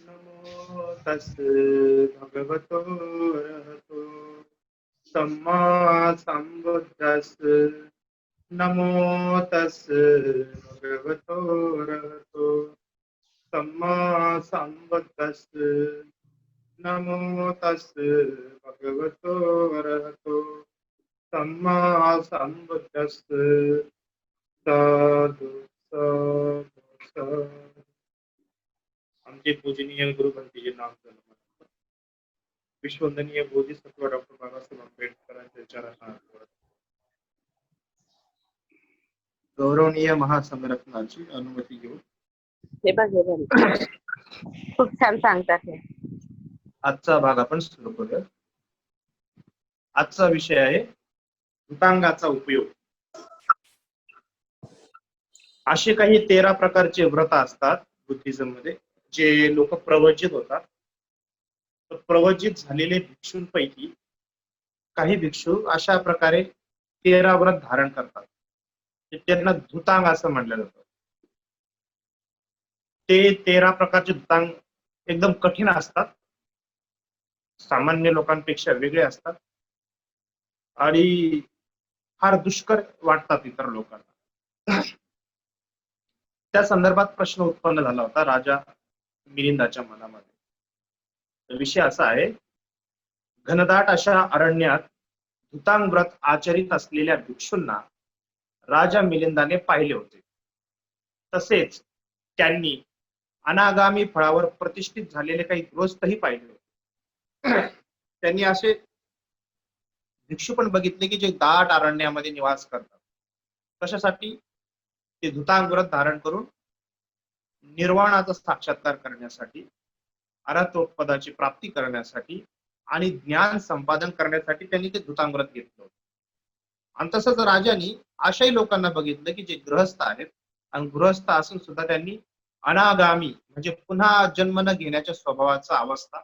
नमो तस् भगवतो अरहतो सम्मा सम्बुद्धस् नमो तस् भगवतो अरहतो सम्मा सम्बुद्धस् नमो तस् भगवतो अरहतो सम्मा सम्बुद्धस् साधु साधु साधु. आमचे पूजनीय गुरुपंथीचे नाम विश्ववंदनीय बोधिसत्व डॉक्टर बाबासाहेब आंबेडकरांच्या विचारांना गौरवनीय महासंरक्षणाची अनुमती घेऊन हे बघ खूप छान सांगतात हे. आजचा भाग आपण सुरू करूया. आजचा विषय आहे भूतांगाचा उपयोग. असे काही 13 प्रकारचे व्रत असतात बुद्धिझम मध्ये जे लोक प्रवचित होतात. प्रवचित झालेले भिक्षूंपैकी काही भिक्षू अशा प्रकारे 13 व्रत धारण करतात. त्यांना धुतांग असं म्हटलं जातं. ते 13 प्रकारचे धुतांग एकदम कठीण असतात, सामान्य लोकांपेक्षा वेगळे असतात आणि फार दुष्कर वाटतात इतर लोकांना. त्या संदर्भात प्रश्न उत्पन्न झाला होता राजा मिलिंदाच्या मनामध्ये. विषय असा आहे, घनदाट अशा अरण्यात धुतांग व्रत आचरित असलेल्या भिक्षूंना राजा मिलिंदाने पाहिले होते. तसेच त्यांनी अनागामी फळावर प्रतिष्ठित झालेले काही गृहस्थही पाहिले होते. त्यांनी असे भिक्षू पण बघितले की जे दाट अरण्यामध्ये निवास करतात. कशासाठी? ते धुतांग व्रत धारण करून निर्वाणाचा साक्षात्कार करण्यासाठी, अरहतोत्पदाची प्राप्ती करण्यासाठी आणि ज्ञान संपादन करण्यासाठी त्यांनी ते धुतांग व्रत घेतलं. आणि तसंच राजांनी अशाही लोकांना बघितलं की जे गृहस्थ आहेत आणि गृहस्थ असून सुद्धा त्यांनी अनागामी म्हणजे पुन्हा जन्म न घेण्याच्या स्वभावाचा अवस्था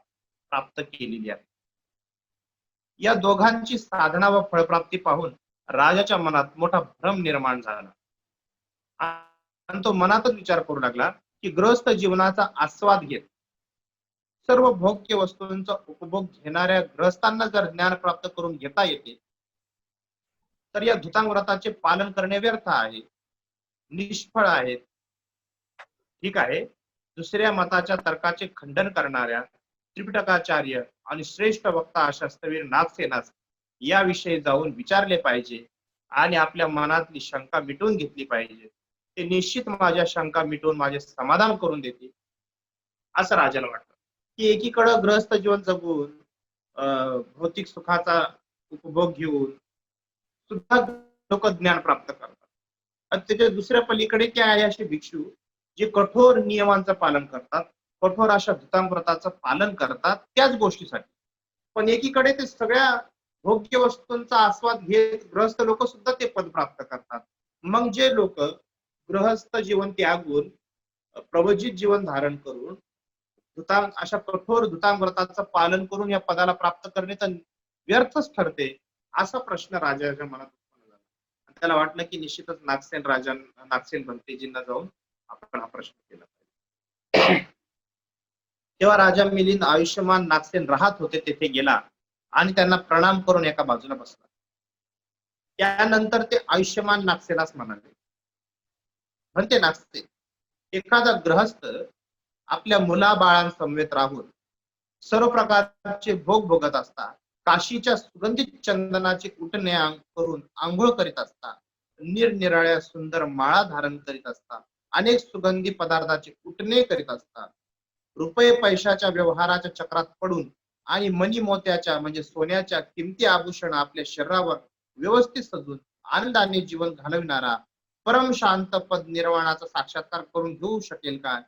प्राप्त केलेली आहे. या दोघांची साधना व फळप्राप्ती पाहून राजाच्या मनात मोठा भ्रम निर्माण झाला आणि तो मनातच विचार करू लागला की गृहस्थ जीवनाचा आस्वाद घेत सर्व भोग्य वस्तूंचा उपभोग घेणाऱ्या गृहस्थांना जर ज्ञान प्राप्त करून घेता येते तर या धुतांग व्रताचे पालन करणे व्यर्थ आहे, निष्फळ आहे. ठीक आहे, दुसऱ्या मताच्या तर्काचे खंडन करणाऱ्या त्रिपिटकाचार्य आणि श्रेष्ठ वक्ता शास्त्रवीर नागसेनास याविषयी जाऊन विचारले पाहिजे आणि आपल्या मनातली शंका मिटवून घेतली पाहिजे. ते निश्चित माझ्या शंका मिटवून माझे समाधान करून देतील असं राजाला वाटतं. की एकीकडे गृहस्थ जीवन जगून भौतिक सुखाचा उपभोग घेऊन सुद्धा लोक ज्ञान प्राप्त करतात, आणि त्याच्या दुसऱ्या पलीकडे काय आहे असे भिक्षू जे कठोर नियमांचं पालन करतात, कठोर अशा धुतांग व्रताचं पालन करतात त्याच गोष्टीसाठी. पण एकीकडे ते सगळ्या भोग्य वस्तूंचा आस्वाद घेत गृहस्थ लोक सुद्धा ते पद प्राप्त करतात. मग जे लोक गृहस्थ जीवन त्यागून प्रवचित जीवन धारण करून धुतांग अशा कठोर धुतांग व्रताचं पालन करून या पदाला प्राप्त करणे तर व्यर्थच ठरते असा प्रश्न राजाच्या मनात उत्पन्न झाला. त्याला वाटलं की निश्चितच नागसेन भंतेजींना जाऊन आपण हा प्रश्न केला पाहिजे. तेव्हा राजा मिलिंद आयुष्यमान नागसेन राहत होते तेथे गेला आणि त्यांना प्रणाम करून एका बाजूला बसला. त्यानंतर ते आयुष्यमान नागसेनास म्हणाले, म्हणते नागसेन, एखादा गृहस्थ आपल्या मुलाबाळांसमवेत राहून सर्व प्रकारचे भोग भोगत असता, काशीच्या सुगंधित चंदनाचे उटणे करून आंघोळ करीत असता, निरनिराळ्या सुंदर माळा धारण करीत असता, अनेक सुगंधी पदार्थाचे उटणे करीत असता, रुपये पैशाच्या व्यवहाराच्या चक्रात पडून आणि मणी मोत्याच्या म्हणजे सोन्याच्या किमती आभूषण आपल्या शरीरावर व्यवस्थित सजून आनंदाने जीवन घालविणारा परम शांत पद निर्वाणाचा साक्षात्कार करून घेऊ शकेल का?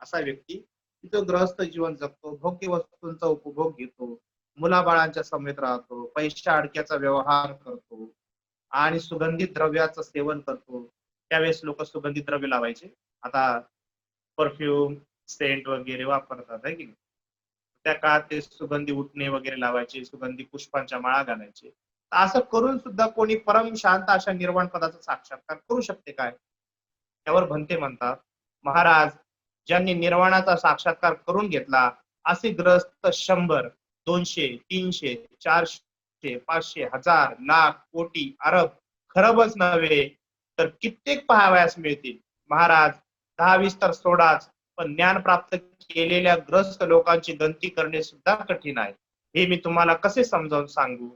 असा व्यक्ती तिथं गृहस्थ जीवन जगतो, भोग्य वस्तूंचा उपभोग घेतो, मुलाबाळांच्या समेत राहतो, पैशा अडक्याचा व्यवहार करतो आणि सुगंधित द्रव्याचं सेवन करतो. त्यावेळेस लोक सुगंधित द्रव्य लावायचे, आता परफ्यूम सेंट वगैरे वापरतात आहे की नाही. त्या काळात ते सुगंधी उठणे वगैरे लावायचे, सुगंधी पुष्पांच्या माळा घालायचे. असं करून सुद्धा कोणी परम शांत अशा निर्वाण पदाचा साक्षात्कार करू शकते काय? त्यावर भंते म्हणतात, महाराज, ज्यांनी निर्वाणाचा साक्षात्कार करून घेतला असे ग्रस्त 100, 200, 300, 400, 500, हजार, लाख, कोटी, अरब, खरबच नव्हे तर कित्येक पाहावयास मिळतील. महाराज 10-20 तर सोडाच, पण ज्ञान प्राप्त केलेल्या ग्रस्त लोकांची गणती करणे सुद्धा कठीण आहे. हे मी तुम्हाला कसे समजावून सांगू?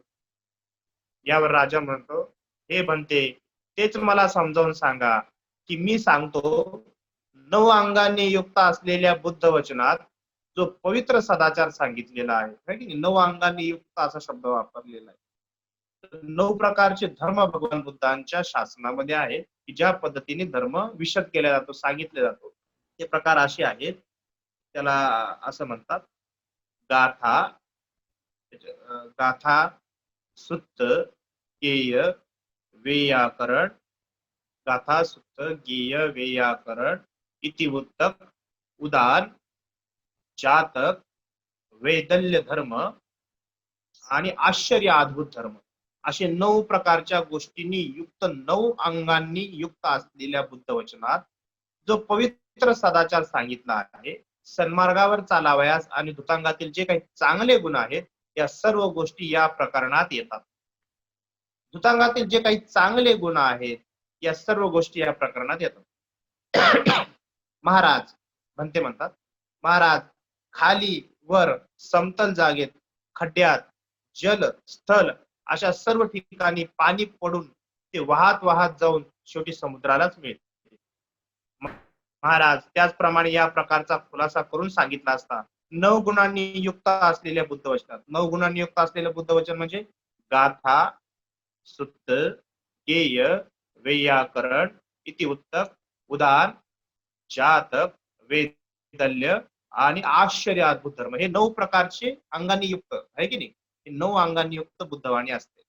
यावर राजा म्हणतो, हे बनते, तेच मला समजावून सांगा की मी सांगतो. 9 अंगांनी युक्त असलेल्या बुद्ध वचनात जो पवित्र सदाचार सांगितलेला आहे की 9 अंगांनी युक्त असा शब्द वापरलेला आहे. 9 प्रकारचे धर्म भगवान बुद्धांच्या शासनामध्ये आहे की ज्या पद्धतीने धर्म विशद केला जातो, सांगितले जातो. ते प्रकार असे आहेत, त्याला असं म्हणतात गाथा, गाथा, सुत्त, गेय, वैयाकरण, गाथा, सुत्त, गेय, वैयाकरण, इतिवृत्तक, उदान, जातक, वैदल्य धर्म आणि आश्चर्य अद्भुत धर्म असे 9 प्रकारच्या गोष्टींनी युक्त 9 अंगांनी युक्त असलेल्या बुद्ध वचनात जो पवित्र सदाचार सांगितला आहे, सन्मार्गावर चालावयास आणि धुतांगातील जे काही चांगले गुण आहेत या सर्व गोष्टी या प्रकरणात येतात. धुतांगातील जे काही चांगले गुण आहेत या सर्व गोष्टी या प्रकरणात येतात. महाराज म्हणते म्हणतात, महाराज खाली वर समतल जागेत, खड्ड्यात, जल, स्थल अशा सर्व ठिकाणी पाणी पडून ते वाहत वाहत जाऊन शेवटी समुद्रालाच मिळते. महाराज त्याचप्रमाणे या प्रकारचा खुलासा करून सांगितला असता 9 गुणांनी युक्त असलेल्या बुद्ध वचनात, 9 गुणांनी युक्त असलेलं बुद्ध वचन म्हणजे गाथा, सुत्त, गेय, वैयाकरण, इतिवृत्तक, उदान, जातक, वैदल्य आणि आश्चर्य अद्भुत धर्म हे 9 प्रकारचे अंगांनी युक्त आहे की नाही. हे 9 अंगांनी युक्त बुद्धवाणी असते.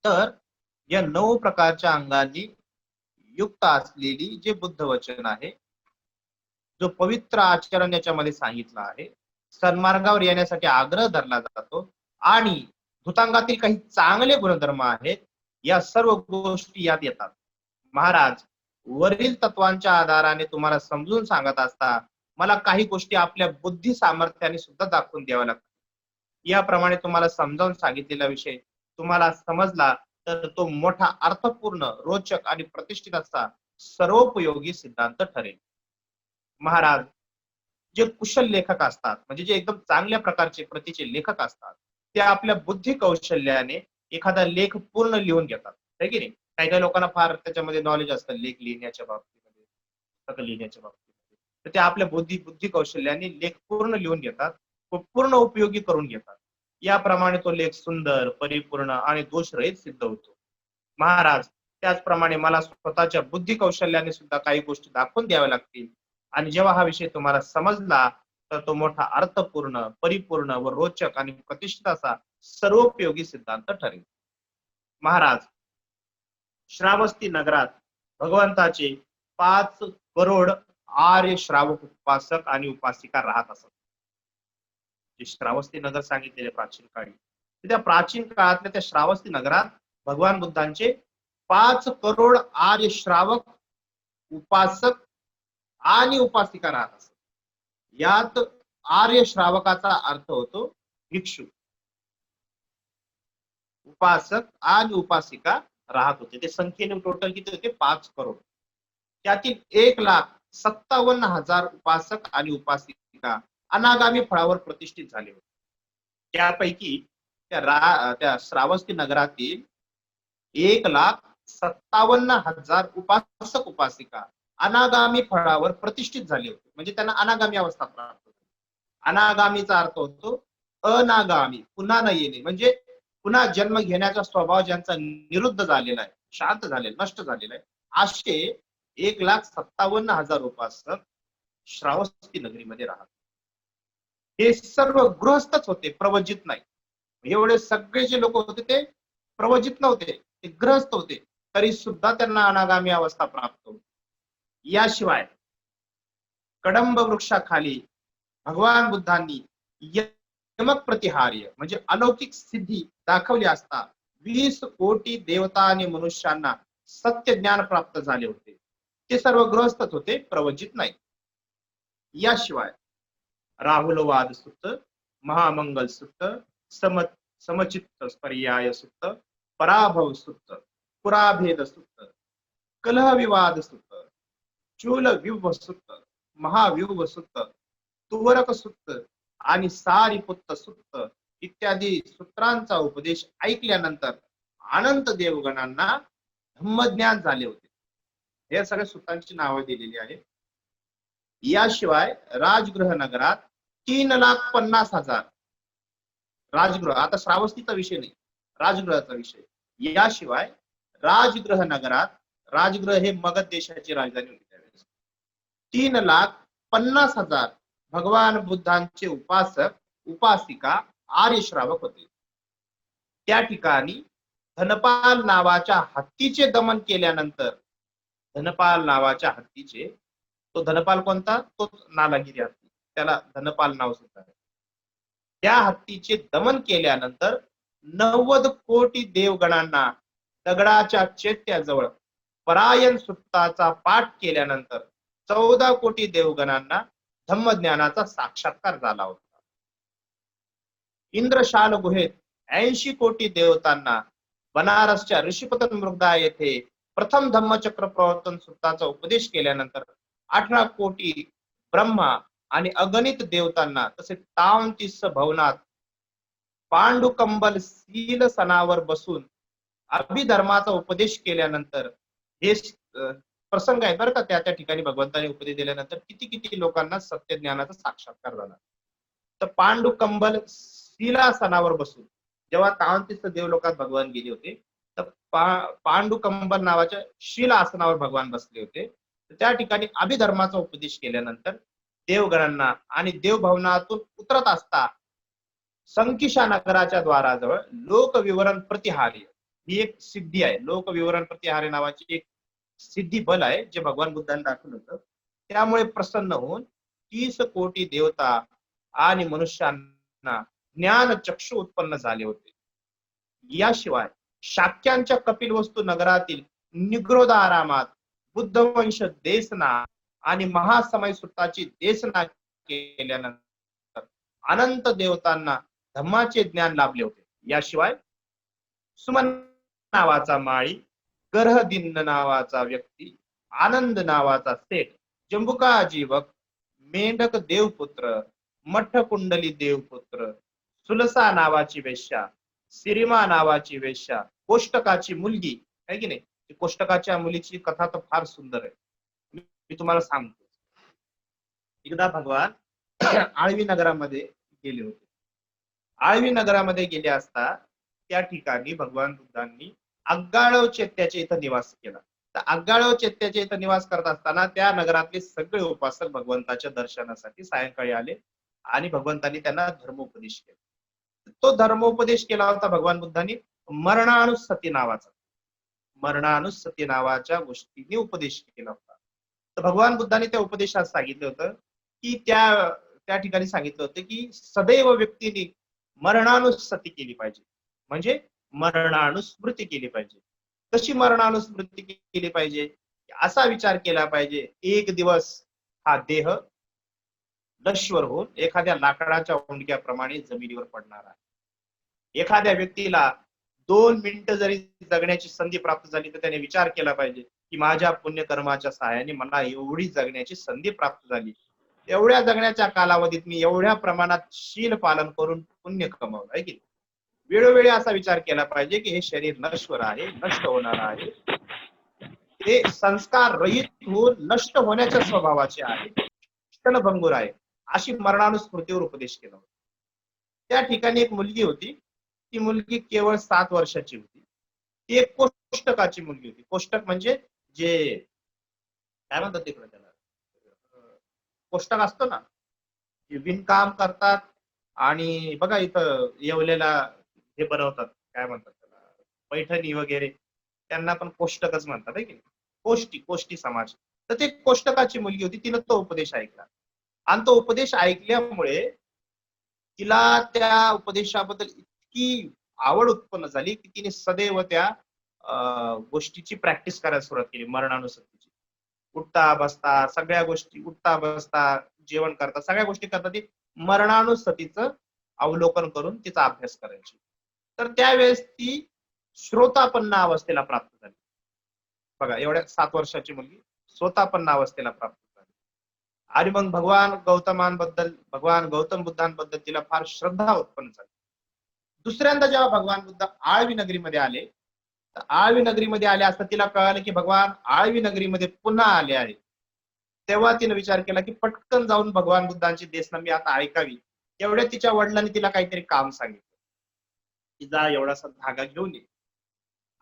तर या 9 प्रकारच्या अंगांनी युक्त असलेली जे बुद्ध वचन आहे, जो पवित्र आचरण याच्यामध्ये सांगितलं आहे, सन्मार्गावर येण्यासाठी आग्रह धरला जातो आणि धुतांगातील काही चांगले गुणधर्म आहेत या सर्व गोष्टी यात येतात. महाराज वरील तत्वांच्या आधाराने तुम्हाला समजून सांगत असता मला काही गोष्टी आपल्या बुद्धी सामर्थ्याने सुद्धा दाखवून द्याव्या लागतात. याप्रमाणे तुम्हाला समजावून सांगितलेला विषय तुम्हाला समजला तर तो मोठा अर्थपूर्ण, रोचक आणि प्रतिष्ठित असा सर्वोपयोगी सिद्धांत ठरेल. महाराज जे कुशल लेखक असतात, म्हणजे जे एकदम चांगल्या प्रकारचे प्रतीचे लेखक असतात, ते आपल्या बुद्धी कौशल्याने एखादा लेख पूर्ण लिहून घेतात, है की नाही. काही काही लोकांना फार त्याच्यामध्ये नॉलेज असतं लेख लिहिण्याच्या बाबतीमध्ये, पुस्तकं लिहिण्याच्या बाबतीमध्ये, तर ते आपल्या बुद्धी कौशल्याने लेख पूर्ण लिहून घेतात, पूर्ण उपयोगी करून घेतात. याप्रमाणे तो लेख सुंदर, परिपूर्ण आणि दोषरहित सिद्ध होतो. महाराज त्याचप्रमाणे मला स्वतःच्या बुद्धी कौशल्याने सुद्धा काही गोष्टी दाखवून द्याव्या लागतील आणि जेव्हा हा विषय तुम्हाला समजला तर तो मोठा अर्थपूर्ण, परिपूर्ण व रोचक आणि प्रतिष्ठित असा सर्वोपयोगी सिद्धांत ठरेल. महाराज श्रावस्ती नगरात भगवंताचे 5 करोड आर्य श्रावक उपासक आणि उपासिका राहत असत. जे श्रावस्ती नगर सांगितलेले प्राचीन काळी, त्या प्राचीन काळातल्या त्या श्रावस्ती नगरात भगवान बुद्धांचे 5 करोड आर्य श्रावक, उपासक आणि उपासिका राहत असत. यात आर्य श्रावकाचा अर्थ होतो भिक्षू, उपासक आणि उपासिका राहत होते. ते संख्येने टोटल किती होते? 5 करोड. त्यातील 1,57,000 उपासक आणि उपासिका अनागामी फळावर प्रतिष्ठित झाले होते. त्यापैकी त्या श्रावस्ती नगरातील 1,57,000 उपासक उपासिका अनागामी फळावर प्रतिष्ठित झाले होते, म्हणजे त्यांना अनागामी अवस्था प्राप्त होती. अनागामीचा अर्थ होतो अनागामी, पुन्हा न येणे, म्हणजे पुन्हा जन्म घेण्याचा स्वभाव ज्यांचा निरुद्ध झालेला आहे, शांत झालेला, नष्ट झालेला आहे, असे 1,57,000 उपासक श्रावस्ती नगरीमध्ये राहत. हे सर्व गृहस्थच होते, प्रवजित नाही. एवढे सगळे जे लोक होते ते प्रवजित नव्हते, ते गृहस्थ होते, तरी सुद्धा त्यांना अनागामी अवस्था प्राप्त होती. याशिवाय कडंब वृक्षाखाली भगवान बुद्धांनी यमक प्रतिहार्य म्हणजे अलौकिक सिद्धी दाखवली असता 20 कोटी देवता आणि मनुष्यांना सत्य ज्ञान प्राप्त झाले होते. ते सर्व गृहस्थच होते, प्रवजित नाही. याशिवाय राहुलवाद सुक्त, महामंगल सुक्त, समचित्त पर्याय सुक्त, पराभव सुक्त, पुराभेद सुक्त, कलह विवाद सुक्त, चूल व्यूह सुक्त, महाव्यूह सुक्त, तुवरक सुक्त आणि सारिपुत्त सुक्त इत्यादी सूत्रांचा उपदेश ऐकल्यानंतर अनंत देवगणांना धम्मज्ञान झाले होते. हे सगळ्या सूत्रांची नावे दिलेली आहेत. याशिवाय राजगृह नगरात 3,50,000 राजगृह, आता श्रावस्तीचा विषय नाही, राजगृहाचा विषय. याशिवाय राजगृह नगरात, राजगृह हे मगध देशाची राजधानी होती त्यावेळेस, 3,50,000 भगवान बुद्धांचे उपासक उपासिका आर्य श्रावक होते. त्या ठिकाणी धनपाल नावाच्या हत्तीचे दमन केल्यानंतर, धनपाल नावाच्या हत्तीचे, तो धनपाल कोणता, तो नालागिरी हत्ती, त्याला धनपाल नाव सुद्धा आहे. त्या हत्तीचे दमन केल्यानंतर 90 कोटी देवगणांना दगडाच्या चैत्याजवळ परायण सुत्ताचा पाठ केल्यानंतर 14 कोटी देवगणांना धम्मज्ञानाचा साक्षात्कार झाला होता. इंद्रशाल गुहेत 80 कोटी देवतांना बनारसच्या ऋषिपतन मृगदा येथे प्रथम धम्मचक्र प्रवर्तन सुत्ताचा उपदेश केल्यानंतर 18 कोटी ब्रह्मा आणि अगणित देवतांना तसेच 33 भवनात पांडुकंबल शील सणावर बसून अभिधर्माचा उपदेश केल्यानंतर, हे प्रसंग आहे बरं का, त्या ठिकाणी भगवंताने उपदेश दिल्यानंतर किती किती लोकांना सत्य ज्ञानाचा साक्षात्कार झाला. तर पांडुकंबल शीलासनावर बसून जेव्हा 33 देवलोकात भगवान गेले होते, तर पांडुकंबल नावाच्या शील आसनावर भगवान बसले होते. त्या ठिकाणी अभिधर्माचा उपदेश केल्यानंतर देवगणांना आणि देवभवनातून उतरत असता संकिशा नगराच्या द्वाराजवळ लोकविवरण प्रतिहार्य ही एक सिद्धी आहे. लोकविवरण प्रतिहार्य नावाची एक सिद्धी बल आहे जे भगवान बुद्धांनी दाखवलं होतं. त्यामुळे प्रसन्न होऊन 30 कोटी देवता आणि मनुष्यांना ज्ञान चक्षु उत्पन्न झाले होते. याशिवाय शाक्यांच्या कपिलवस्तू नगरातील निग्रोधारामात बुद्धवंश देसना आणि महासमय सुत्ताची देसना केल्यानंतर अनंत देवतांना धम्माचे ज्ञान लाभले होते. याशिवाय सुमन नावाचा माळी, गर्हदिन्न नावाचा व्यक्ती, आनंद नावाचा सेठ, जंबुका जीवक, मेंढक देवपुत्र, मठकुंडली देवपुत्र, सुलसा नावाची वेश्या, सिरिमा नावाची वेश्या, कोष्टकाची मुलगी आहे की नाही, कोष्टकाच्या मुलीची कथा तर फार सुंदर आहे, मी तुम्हाला सांगतो. एकदा भगवान आळवी नगरामध्ये गेले होते. आळवी नगरामध्ये गेले असता त्या ठिकाणी भगवान बुद्धांनी अग्गाळव चैत्याच्या इथं निवास केला. तर अग्गाळव चैत्याच्या इथं निवास करत असताना त्या नगरातले सगळे उपासक भगवंताच्या दर्शनासाठी सायंकाळी आले आणि भगवंतांनी त्यांना धर्मोपदेश केला. तो धर्मोपदेश केला होता भगवान बुद्धांनी मरणानुसती नावाचा, मरणानुसती नावाच्या गोष्टीने उपदेश केला होता. तर भगवान बुद्धांनी त्या उपदेशात सांगितलं होतं की त्या ठिकाणी सांगितलं होतं की सदैव व्यक्तीने मरणानुसती केली पाहिजे, म्हणजे मरणानुस्मृती केली पाहिजे. कशी मरणानुस्मृती केली पाहिजे, असा विचार केला पाहिजे, एक दिवस हा देह नश्वर होऊन एखाद्या लाकडाच्या ओंडक्याप्रमाणे जमिनीवर पडणार आहे. एखाद्या व्यक्तीला 2 मिनिटं जरी जगण्याची संधी प्राप्त झाली तर त्याने विचार केला पाहिजे की माझ्या पुण्यकर्माच्या सहाय्याने मला एवढी जगण्याची संधी प्राप्त झाली, एवढ्या जगण्याच्या कालावधीत मी एवढ्या प्रमाणात शील पालन करून पुण्य कमवलं आहे की. वेळोवेळी असा विचार केला पाहिजे की हे शरीर नश्वर आहे, नष्ट होणार आहे, ते संस्कार रहित होऊन नष्ट होण्याच्या स्वभावाचे आहे, क्षणभंगूर आहे, अशी मरणानुस्मृतीवर उपदेश केला होता. त्या ठिकाणी एक मुलगी होती, ती मुलगी केवळ 7 वर्षाची होती. ती एक कोष्टकाची मुलगी होती. कोष्टक म्हणजे जे काय म्हणतात तिकडे त्याला, कोष्टक असतो ना, जे विणकाम करतात आणि बघा इथं येवलेला हे बनवतात, काय म्हणतात त्याला, पैठणी वगैरे, त्यांना पण कोष्टकच म्हणतात आहे की नाही, कोष्टी समाज. तर ते कोष्टकाची मुलगी होती, तिनं तो उपदेश ऐकला आणि तो उपदेश ऐकल्यामुळे तिला त्या उपदेशाबद्दल इतकी आवड उत्पन्न झाली की तिने सदैव त्या गोष्टीची प्रॅक्टिस करायला सुरुवात केली, मरणानुसतीची. उठता बसता सगळ्या गोष्टी, उठता बसता जेवण करतात, सगळ्या गोष्टी करतात, ती मरणानुसतीचं अवलोकन करून तिचा अभ्यास करायची. तर त्यावेळेस ती श्रोतापन्न अवस्थेला प्राप्त झाली. बघा, एवढ्या 7 वर्षाची मुलगी श्रोतापन्न अवस्थेला प्राप्त झाली. आणि मग भगवान गौतम बुद्धांबद्दल तिला फार श्रद्धा उत्पन्न झाली. दुसऱ्यांदा जेव्हा भगवान बुद्ध आळवी नगरीमध्ये आले, तर आळवी नगरीमध्ये आले असता तिला कळालं की भगवान आळवी नगरीमध्ये पुन्हा आले आहे. तेव्हा तिने विचार केला की पटकन जाऊन भगवान बुद्धांची देशनामी आता ऐकावी. एवढ्या तिच्या वडिलांनी तिला काहीतरी काम सांगितलं की जा एवढासा धागा घेऊन ये.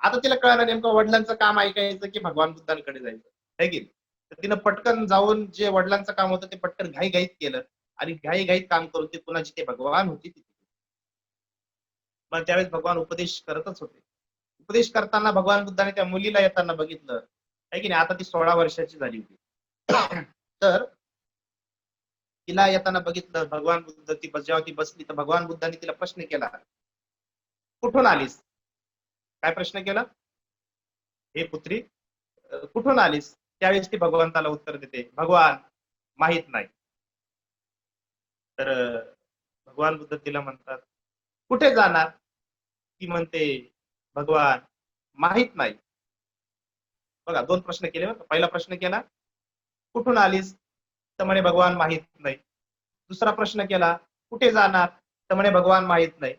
आता तिला कळलं नेमकं वडिलांचं काम ऐकायचं की भगवान बुद्धांकडे जायचं, है की नाही? तर तिनं पटकन जाऊन जे वडिलांचं काम होतं ते पटकन घाईघाईत केलं आणि घाईघाईत काम करून ते पुन्हा जिथे भगवान होती तिथे. मग त्यावेळेस भगवान उपदेश करतच होते. उपदेश करताना भगवान बुद्धाने त्या मुलीला येताना बघितलं, है की नाही? आता ती 16 वर्षाची झाली होती. तर तिला येताना बघितलं भगवान बुद्ध, जेव्हा ती बसली तर भगवान बुद्धांनी तिला प्रश्न केला, कुठून आलीस? काय प्रश्न केला? हे पुत्री, कुठून आलीस? त्यावेळेस ती भगवंताला उत्तर देते, भगवान माहित नाही. तर भगवान बुद्ध तिला म्हणतात, कुठे जाणार? ती म्हणते, भगवान माहित नाही. बघा, 2 प्रश्न केले बघा. पहिला प्रश्न केला, कुठून आलीस? तर म्हणे भगवान माहित नाही. दुसरा प्रश्न केला, कुठे जाणार? तर म्हणे भगवान माहित नाही.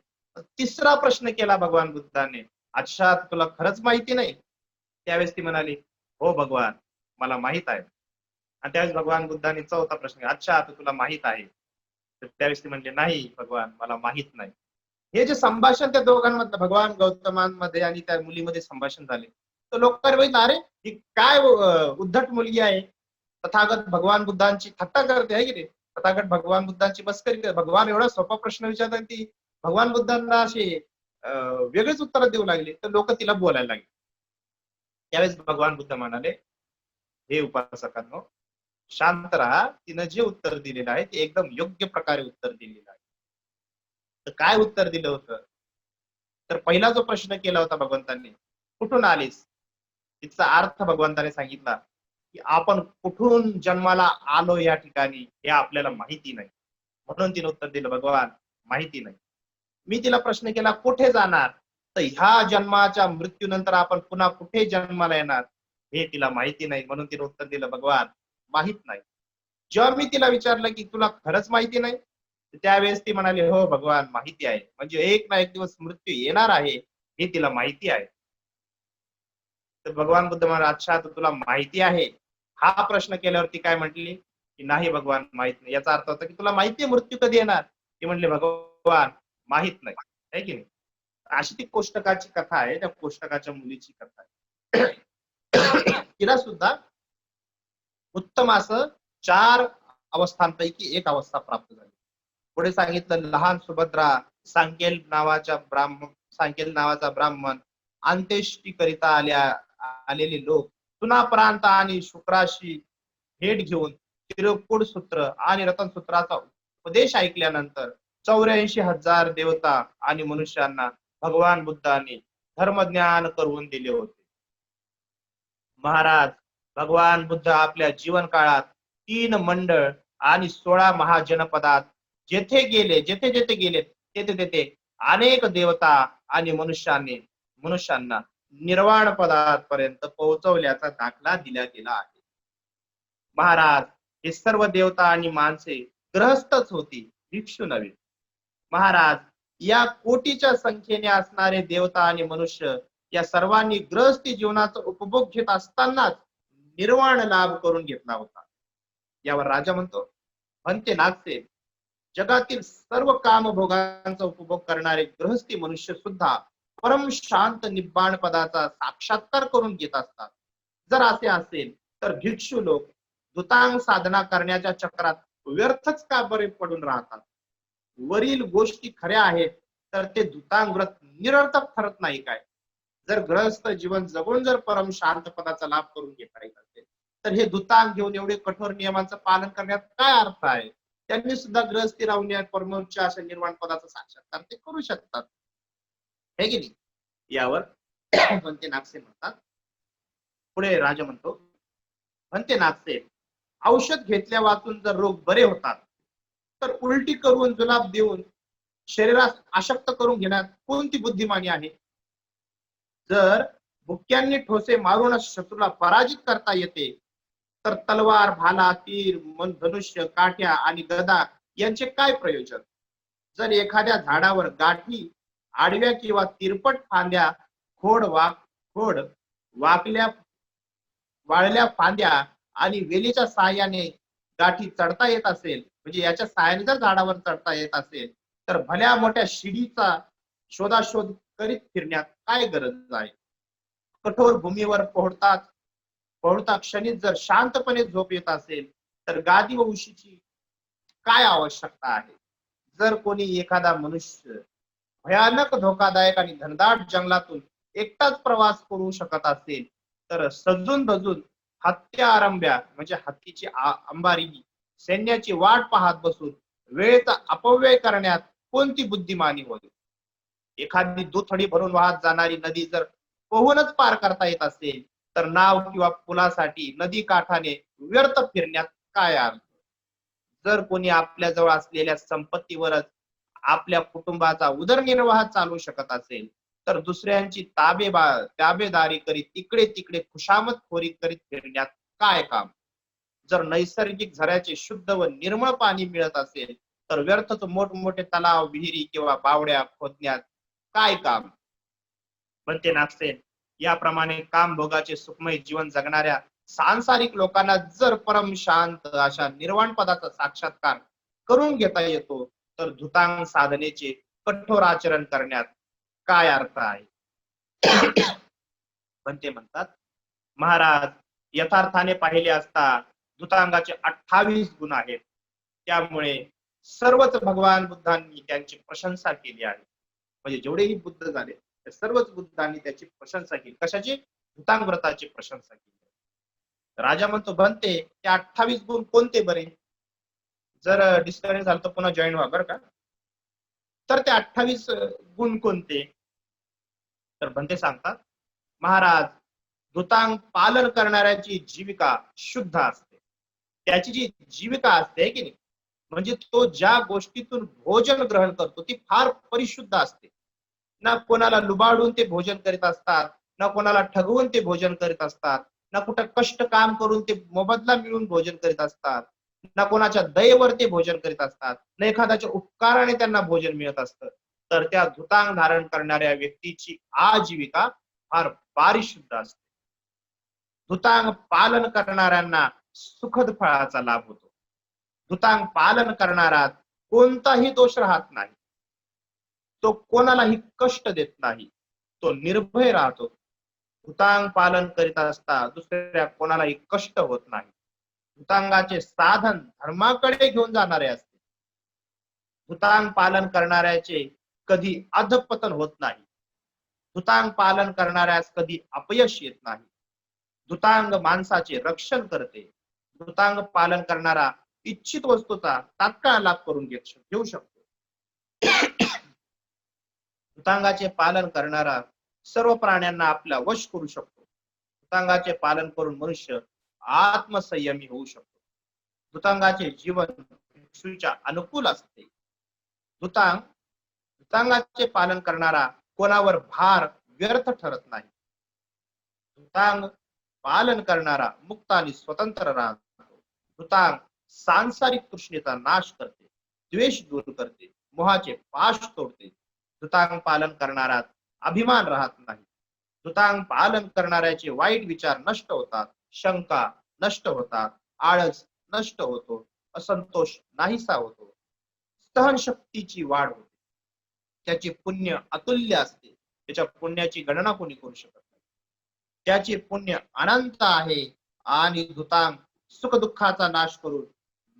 तिसरा प्रश्न केला भगवान बुद्धाने, अच्छा तुला खरंच माहिती नाही? त्यावेळेस ती म्हणाली, हो भगवान मला माहित आहे. आणि त्यावेळेस भगवान बुद्धाने चौथा प्रश्न केला, अच्छा आता तुला माहित आहे? तर त्यावेळेस ती म्हणली, नाही भगवान मला माहित नाही. हे जे संभाषण त्या दोघांमधलं भगवान गौतमांमध्ये आणि त्या मुलीमध्ये संभाषण झाले, तर लोकांनी बघितलं, अरे ही काय उद्धट मुलगी आहे, तथागत भगवान बुद्धांची थट्टा करते, आहे की नाही? तथागत भगवान बुद्धांची मस्करी करते. भगवान एवढा सोपा प्रश्न विचारतात, ती भगवान बुद्धांना असे वेगळेच उत्तर देऊ लागले. तर लोक तिला बोलायला लागले. त्यावेळेस भगवान बुद्ध म्हणाले, हे उपासकांनो, शांत राहा. तिनं जे उत्तर दिलेलं आहे ते एकदम योग्य प्रकारे उत्तर दिलेलं आहे. तर काय उत्तर दिलं होतं? तर पहिला जो प्रश्न केला होता भगवंतांनी, कुठून आलीस? तिचा अर्थ भगवंताने सांगितला की आपण कुठून जन्माला आलो या ठिकाणी हे आपल्याला माहिती नाही. म्हणून तिने उत्तर दिलं, भगवान माहिती नाही. मी तिला प्रश्न केला, कुठे जाणार? तर ह्या जन्माच्या मृत्यूनंतर आपण पुन्हा कुठे जन्माला येणार हे तिला माहिती नाही. म्हणून तिने उत्तर दिलं, भगवान माहित नाही. जेव्हा मी तिला विचारलं की तुला खरंच माहिती नाही, त्यावेळेस ती म्हणाली, हो भगवान माहिती आहे. म्हणजे एक ना एक दिवस मृत्यू येणार आहे हे तिला माहिती आहे. तर भगवान बुद्ध म्हणाले, अच्छा तर तुला माहिती आहे? हा प्रश्न केल्यावरती काय म्हटली की नाही भगवान माहित नाही. याचा अर्थ होता की तुला माहिती आहे मृत्यू कधी येणार? ती म्हणली, भगवान माहित नाही, आहे की नाही? अशी ती कोष्टकाची कथा आहे, त्या कोष्टकाच्या मुलीची कथा आहे. तिला सुद्धा उत्तम असं 4 अवस्थांपैकी एक अवस्था प्राप्त झाली. पुढे सांगितलं, लहान सुभद्रा, सांकेल नावाचा ब्राह्मण, अंत्येष्टी करिता आलेले लोक, तुनाप्रांत आणि शुक्राशी भेट घेऊन तिरुपुड सूत्र आणि रतन सूत्राचा उपदेश ऐकल्यानंतर 84,000 देवता आणि मनुष्यांना भगवान बुद्धांनी धर्मज्ञान करून दिले होते. महाराज, भगवान बुद्ध आपल्या जीवन काळात 3 मंडळ आणि 16 महाजनपदात जेथे जेथे गेले तेथे अनेक देवता आणि मनुष्यांना निर्वाण पदापर्यंत पोहोचवल्याचा दाखला दिला गेला आहे. महाराज, हे सर्व देवता आणि माणसे ग्रहस्थच होती, भिक्षू नव्हे. महाराज, या कोटीच्या संख्येने असणारे देवता आणि मनुष्य या सर्वांनी गृहस्थी जीवनाचा उपभोग घेत असतानाच निर्वाण लाभ करून घेतला होता. यावर राजा म्हणतो, म्हणते नागसेन, जगातील सर्व कामभोगांचा उपभोग करणारे गृहस्थी मनुष्य सुद्धा परम शांत निब्बाण पदाचा साक्षात्कार करून घेत असतात. जर असे असेल तर भिक्षू लोक दुतांग साधना करण्याच्या चक्रात व्यर्थच का बरे पडून राहतात? वरील गोष्टी खऱ्या आहेत तर ते दुतांग व्रत निरर्थक ठरत नाही काय? जर गृहस्थ जीवन जगून जर परम शांत पदाचा लाभ करून घेता येत असेल तर हे दुतांग घेऊन एवढे कठोर नियमांचं पालन करण्यात काय अर्थ आहे? त्यांनी सुद्धा गृहस्थी राहून या परमोच्च अशा निर्वाण पदाचा साक्षात्कार ते करू शकतात, हे की नाही? यावर म्हणते नागसेन म्हणतात, पुढे राजा म्हणतो, म्हणते नागसेन, औषध घेतल्या वाचून जर रोग बरे होतात, तर उलटी करून जुलाब देऊन शरीरास अशक्त करून घेण्यात कोणती बुद्धिमानी आहे? जर भुक्यांनी ठोसे मारूनच शत्रूला पराजित करता येते, तर तलवार, भाला, तीर, धनुष्य, काठ्या आणि गदा यांचे काय प्रयोजन? जर एखाद्या झाडावर गाठी, आडव्या किंवा तिरपट फांद्या, खोड वाकल्या वाळल्या फांद्या आणि वेलीच्या साहाय्याने गाठी चढता येत असेल, म्हणजे याच्या साहाय्याने जर झाडावर चढता येत असेल, तर भल्या मोठ्या शिडीचा शोधाशोध करीत फिरण्यात काय गरज आहे? कठोर भूमीवर पोहता क्षणीच जर शांतपणे झोप येत असेल, तर गादी व उशीची काय आवश्यकता आहे? जर कोणी एखादा मनुष्य भयानक, धोकादायक आणि घनदाट जंगलातून एकटाच प्रवास करू शकत असेल, तर सजून धजून हत्या आरंभ्या म्हणजे हत्तीची अंबारी सैन्याची वाट पाहत बसून वेळेचा अपव्यय करण्यात कोणती बुद्धिमानी होईल? एखादी दुथडी भरून वाहत जाणारी नदी जर पोहूनच पार करता येत असेल, तर नाव किंवा पुलासाठी नदी काठाने व्यर्थ फिरण्यात काय अर्थ? जर कोणी आपल्या जवळ असलेल्या संपत्तीवरच आपल्या कुटुंबाचा उदरनिर्वाह चालू शकत असेल, तर दुसऱ्यांची ताबेदारी करीत इकडे तिकडे खुशामतखोरी करीत फिरण्यात काय काम? जर नैसर्गिक झऱ्याचे शुद्ध व निर्मळ पाणी मिळत असेल, तर व्यर्थच मोठमोठे तलाव, विहिरी किंवा बावड्या खोदण्यात काय काम? म्हणते नागसेन, याप्रमाणे काम भोगाचे सुखमय जीवन जगणाऱ्या सांसारिक लोकांना जर परम शांत अशा निर्वाण पदाचा साक्षात्कार करून घेता येतो, तर धुतांग साधनेचे कठोर आचरण करण्यात काय अर्थ आहे? पण ते म्हणतात, महाराज, यथार्थाने पाहिले असता धुतांगाचे 28 गुण आहेत. त्यामुळे सर्वच भगवान बुद्धांनी त्यांची प्रशंसा केली आहे. म्हणजे जेवढेही बुद्ध झाले, त्या सर्वच बुद्धांनी त्याची प्रशंसा केली. कशाची? धुतांग व्रताची प्रशंसा केली. राजा म्हणतो, बनते ते 28 गुण कोणते बरे? जर डिस्कनेक्ट झालं तर पुन्हा जॉईन व्हा बरं का. तर ते 28 गुण कोणते? तर बनते सांगतात, महाराज, धुतांग पालन करणाऱ्याची जीविका शुद्ध असते. त्याची जी जीविका असते की नाही, म्हणजे तो ज्या गोष्टीतून भोजन ग्रहण करतो ती फार परिशुद्ध असते. ना कोणाला लुबाडून ते भोजन करीत असतात, ना कोणाला ठगवून ते भोजन करीत असतात, ना कुठं कष्ट काम करून ते मोबदला मिळून भोजन करीत असतात, ना कोणाच्या दयेवर ते भोजन करीत असतात, ना एखाद्याच्या उपकाराने त्यांना भोजन मिळत असतं. तर त्या धुतांग धारण करणाऱ्या व्यक्तीची आजीविका फार पारिशुद्ध असते. धुतांग पालन करणाऱ्यांना सुखद फळाचा लाभ होतो. धुतांग पालन करणारा कोणताही दोष राहत नाही. तो कोणालाही कष्ट देत नाही. तो निर्भय राहतो. धुतांग पालन करीत असता दुसऱ्या कोणालाही कष्ट होत नाही. धुतांगाचे साधन धर्माकडे घेऊन जाणारे असते. धुतांग पालन करणाऱ्याचे कधी अधपतन होत नाही. धुतांग पालन करणाऱ्यास कधी अपयश येत नाही. धुतांग माणसाचे रक्षण करते. धुतांग पालन करणारा इच्छित वस्तूचा तात्काळ लाभ करून घेऊ शकतो. धुतांगाचे पालन करणारा सर्व प्राण्यांना आपला वश करू शकतो. धुतांगाचे पालन करून मनुष्य आत्मसंयमी होऊ शकतो. धुतांगाचे जीवन भिक्षूच्या अनुकूल असते. धुतांगाचे पालन करणारा कोणावर भार व्यर्थ ठरत नाही. धुतांग पालन करणारा मुक्त आणि स्वतंत्र राहतो. धुतांग सांसारिक तृष्णेचा नाश करते, द्वेष दूर करते, मोहाचे पाश तोडते. धुतांग पालन करणारा अभिमान राहत नाही. धुतांग पालन करणाऱ्याचे वाईट विचार नष्ट होतात, शंका नष्ट होतात, आळस नष्ट होतो, असंतोष नाहीसा होतो, सहनशक्तीची वाढ होते. त्याचे पुण्य अतुल्य असते. त्याच्या पुण्याची गणना कोणी करू शकत नाही. त्याचे पुण्य अनंत आहे आणि धुतांग सुख दुःखाचा नाश करून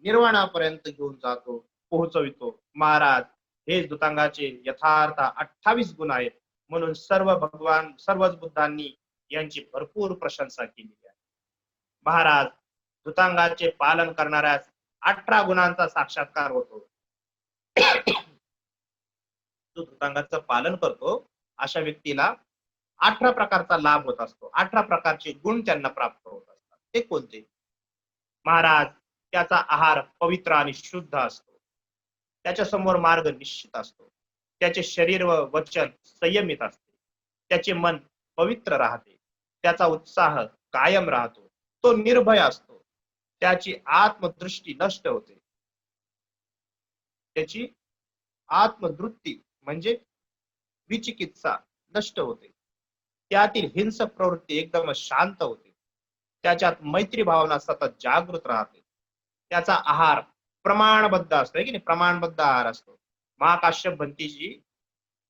निर्वाणापर्यंत घेऊन जातो, पोहोचवितो. महाराज, हे धुतांगाचे यथार्थ 28 गुण आहेत. म्हणून सर्वच बुद्धांनी यांची भरपूर प्रशंसा केली आहे. महाराज, धुतांगाचे पालन करणाऱ्यास 18 गुणांचा साक्षात्कार होतो. जो धुतांगाचं पालन करतो अशा व्यक्तीला 18 प्रकारचा लाभ होत असतो. 18 प्रकारचे गुण त्यांना प्राप्त होत असतात. ते कोणते? महाराज त्याचा आहार पवित्र आणि शुद्ध असतो. त्याच्या समोर मार्ग निश्चित असतो. त्याचे शरीर व वचन संयमित असते. त्याचे मन पवित्र राहते. त्याचा उत्साह कायम राहतो. तो निर्भय असतो. त्याची आत्मदृष्टी नष्ट होते. त्याची आत्मदृष्टी म्हणजे विचिकित्सा नष्ट होते. त्यातील हिंसक प्रवृत्ती एकदम शांत होते. त्याच्यात मैत्री भावना सतत जागृत राहते. त्याचा आहार प्रमाणबद्ध असतो की नाही, प्रमाणबद्ध आहार असतो. महाकाश्यप भंतीजी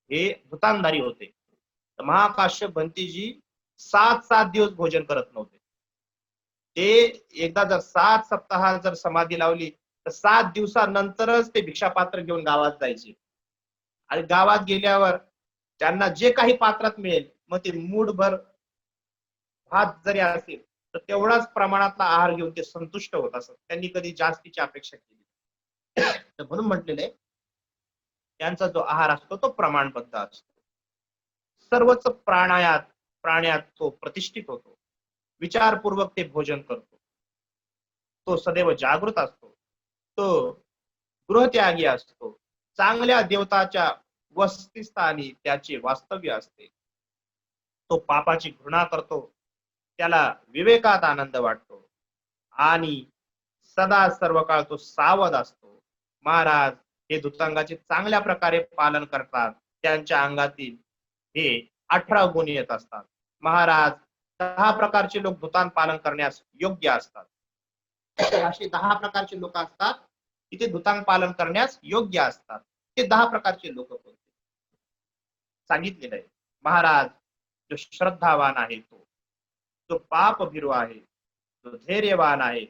हे भूतानधारी होते. तर महाकाश्यप भंतीजी 7-7 दिवस भोजन करत नव्हते. ते एकदा जर 7 सप्ताह जर समाधी लावली तर 7 दिवसानंतरच ते भिक्षापात्र घेऊन गावात जायचे. आणि गावात गेल्यावर त्यांना जे काही पात्रात मिळेल मग ते मूठभर भात जरी असेल तर तेवढाच प्रमाणातला आहार घेऊन ते संतुष्ट होत असत. त्यांनी कधी जास्तीची अपेक्षा केली. तर म्हणून म्हटलेलं आहे त्यांचा जो आहार असतो तो प्रमाणबद्ध असतो. सर्वच प्राण्यात तो प्रतिष्ठित होतो. विचारपूर्वक ते भोजन करतो. तो सदैव जागृत असतो. तो गृहत्यागी असतो. चांगल्या देवताच्या वसतिस्थानी त्याचे वास्तव्य असते. तो पापाची घृणा करतो. त्याला विवेकात आनंद वाटतो आणि सदा सर्व काळ तो सावध असतो. महाराज हे धुतांगाचे चांगल्या प्रकारे पालन करतात. त्यांच्या अंगातील हे 18 गुण येत असतात. महाराज 10 प्रकारचे लोक धुतान पालन करण्यास योग्य असतात. असे 10 प्रकारचे लोक असतात की ते धुतांग पालन करण्यास योग्य असतात. ते 10 प्रकारचे लोक कोणते सांगितलेलं आहे. महाराज जो श्रद्धावान आहे तो पाप भिरू आहे, जो धैर्यवान आहे,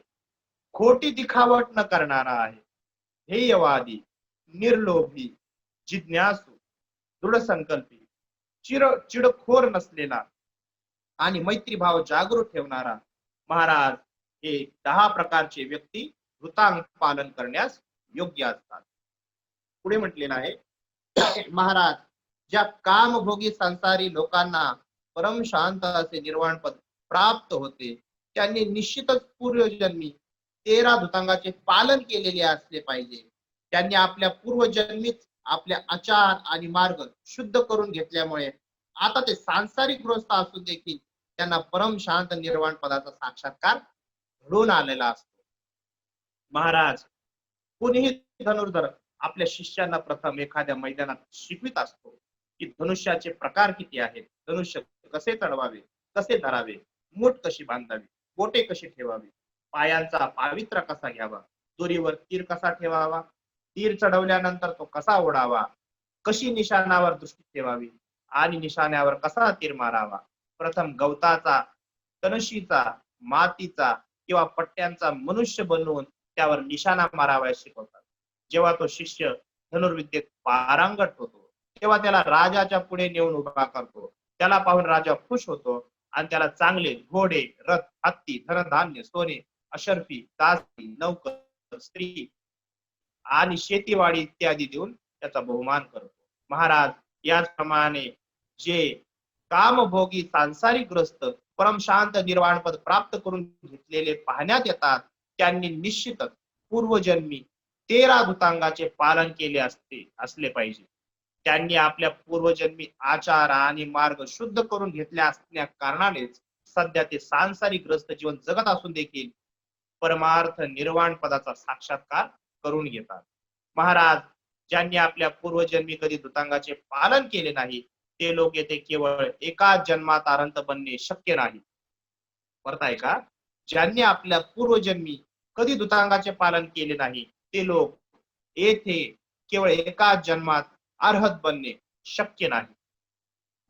खोटी दिखावट न करणारा आहे, ध्येयवादी, निर्लोभी, जिज्ञासू, दृढ संकल्पी, चिडखोर नसलेला आणि मैत्रीभाव जागृत ठेवणारा. महाराज हे 10 प्रकारचे व्यक्ती धृतांग पालन करण्यास योग्य असतात. पुढे म्हटलेलं आहे महाराज ज्या कामभोगी संसारी लोकांना परम शांत असे निर्वाण पद प्राप्त होते त्यांनी निश्चितच पूर्वजन्मी 13 धुतांगाचे पालन केलेले असले पाहिजे. त्यांनी आपल्या पूर्वजन्मीच आपल्या आचार आणि मार्ग शुद्ध करून घेतल्यामुळे आता ते सांसारिक गृहस्थ असून देखील त्यांना परम शांत निर्वाण पदाचा साक्षात्कार घडून आलेला असतो. महाराज कोणीही धनुर्धर आपल्या शिष्यांना प्रथम एखाद्या मैदानात शिकवित असतो की धनुष्याचे प्रकार किती आहेत, धनुष्य कसे चढवावे, कसे धरावे, मूठ कशी बांधावी, बोटे कशी ठेवावी, पायांचा पावित्रा कसा घ्यावा, दोरीवर तीर कसा ठेवावा, तीर चढवल्यानंतर तो कसा ओढावा, कशी निशाणावर दृष्टी ठेवावी आणि निशाण्यावर कसा तीर मारावा, प्रथम गवताचा, तणशीचा, मातीचा किंवा पट्ट्यांचा मनुष्य बनवून त्यावर निशाणा मारावयास शिकवतात. जेव्हा तो शिष्य धनुर्विद्येत पारंगत होतो तेव्हा त्याला राजाच्या पुढे नेऊन उभा करतो. त्याला पाहून राजा खुश होतो आणि त्याला चांगले घोडे, रथ, हत्ती, धनधान्य, सोने, अशर्फी, दासी, नौकर, स्त्री आणि शेतीवाडी इत्यादी देऊन त्याचा बहुमान करतो. महाराज याचप्रमाणे जे कामभोगी सांसारिक ग्रस्त परम शांत निर्वाण पद प्राप्त करून घेतलेले पाहण्यात येतात त्यांनी निश्चितच पूर्वजन्मी 13 धुतांगाचे पालन केले असले पाहिजे. त्यांनी आपल्या पूर्वजन्मी आचार आणि मार्ग शुद्ध करून घेतले असल्या कारणानेच सध्या ते सांसारिक ग्रस्त जीवन जगत असून देखील परमार्थ निर्वाण पदाचा साक्षात्कार करून घेतात. महाराज ज्यांनी आपल्या पूर्वजन्मी कधी धुतांगाचे पालन केले नाही ते लोक येथे केवळ एकाच जन्मात अनंत बनणे शक्य नाही. परत आहे का, ज्यांनी आपल्या पूर्वजन्मी कधी धुतांगाचे पालन केले नाही ते लोक येथे केवळ एकाच जन्मात अर्हत बनणे शक्य नाही.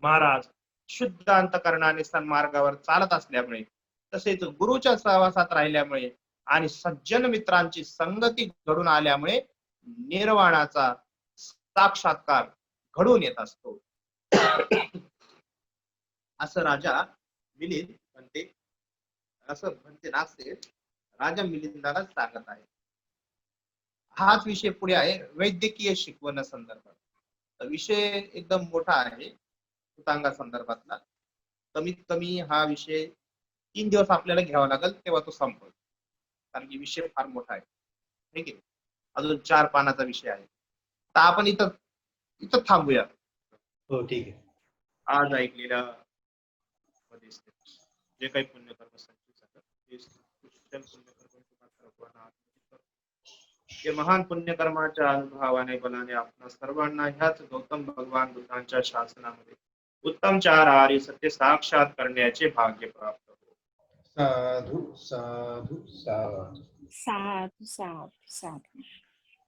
महाराज शुद्ध अंतकरणाने सन्मार्गावर चालत असल्यामुळे तसेच गुरुच्या सहवासात राहिल्यामुळे आणि सज्जन मित्रांची संगती घडून आल्यामुळे निर्वाणाचा साक्षात्कार घडून येत असतो असं राजा मिलिंद म्हणते. असं म्हणते नागसेन राजा मिलिंदाला सांगत आहे. हाच विषय पुढे आहे वैद्यकीय शिकवण संदर्भात. विषय एकदम मोठा आहे धुतांगा संदर्भातला. कमीत कमी हा विषय 3 दिवस आपल्याला घ्यावा लागेल तेव्हा तो संपल. कारण की विषय फार मोठा आहे. ठीक आहे. अजून 4 पानाचा विषय आहे. तर आपण इथं इथं थांबूया. हो ठीक आहे. आज ऐकलेल्या मध्ये जे काही पुण्यकर्म संचित झालं ते कुशल पुण्यकर्म तुम्हाला हे महान पुण्यकर्माच्या अनुभवाने बलाने आपण सर्वांना ह्याच गौतम भगवान बुद्धांच्या शासनामध्ये उत्तम 4 आर्य सत्य साक्षात करण्याचे भाग्य प्राप्त हो. साधु साधु साधु. साधु साधु साधु.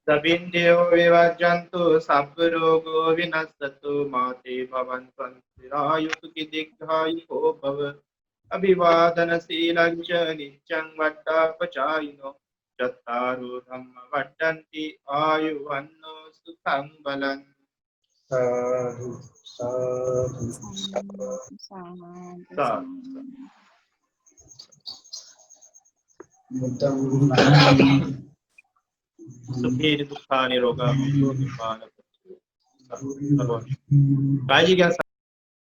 सबिंदेव विवाजन्तु सापरोगो विनश्यतु माते भवन्तु सुखी दीर्घायुको भव. अभिवादनशीलं च नित्यं वट्टापचारिणो चत्तारो धम्म वर्धन्ति आयुवन्नो सुखं बलम्. साधु साधु साधु साधु. साधु. सुखी दुःखानि रोगा काळजी घ्या.